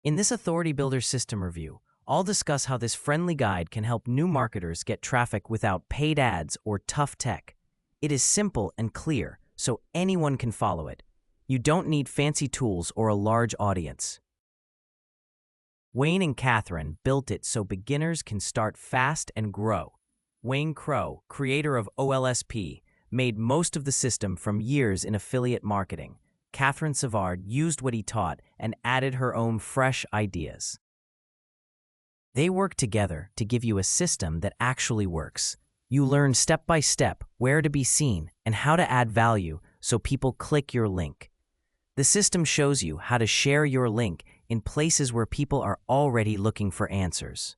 In this Authority Builder System review, I'll discuss how this friendly guide can help new marketers get traffic without paid ads or tough tech. It is simple and clear, so anyone can follow it. You don't need fancy tools or a large audience. Wayne and Catherine built it so beginners can start fast and grow. Wayne Crow, creator of OLSP, made most of the system from years in affiliate marketing. Catherine Savard used what he taught and added her own fresh ideas. They work together to give you a system that actually works. You learn step by step where to be seen and how to add value so people click your link. The system shows you how to share your link in places where people are already looking for answers.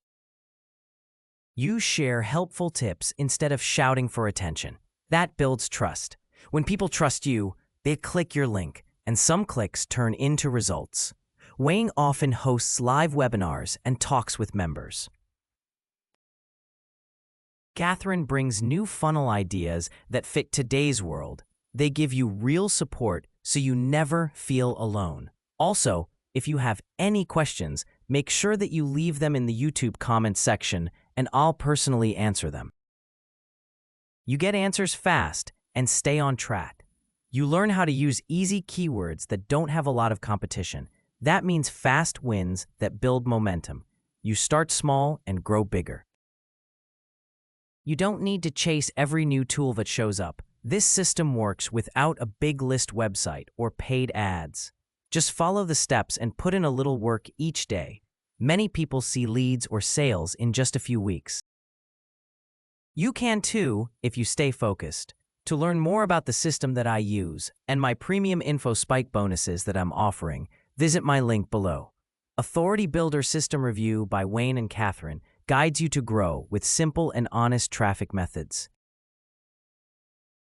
You share helpful tips instead of shouting for attention. That builds trust. When people trust you, they click your link, and some clicks turn into results. Wayne often hosts live webinars and talks with members. Catherine brings new funnel ideas that fit today's world. They give you real support so you never feel alone. Also, if you have any questions, make sure that you leave them in the YouTube comment section and I'll personally answer them. You get answers fast and stay on track. You learn how to use easy keywords that don't have a lot of competition. That means fast wins that build momentum. You start small and grow bigger. You don't need to chase every new tool that shows up. This system works without a big list website or paid ads. Just follow the steps and put in a little work each day. Many people see leads or sales in just a few weeks. You can too if you stay focused. To learn more about the system that I use and my premium InfoSpike bonuses that I'm offering, visit my link below. Authority Builder System Review by Wayne and Catherine guides you to grow with simple and honest traffic methods.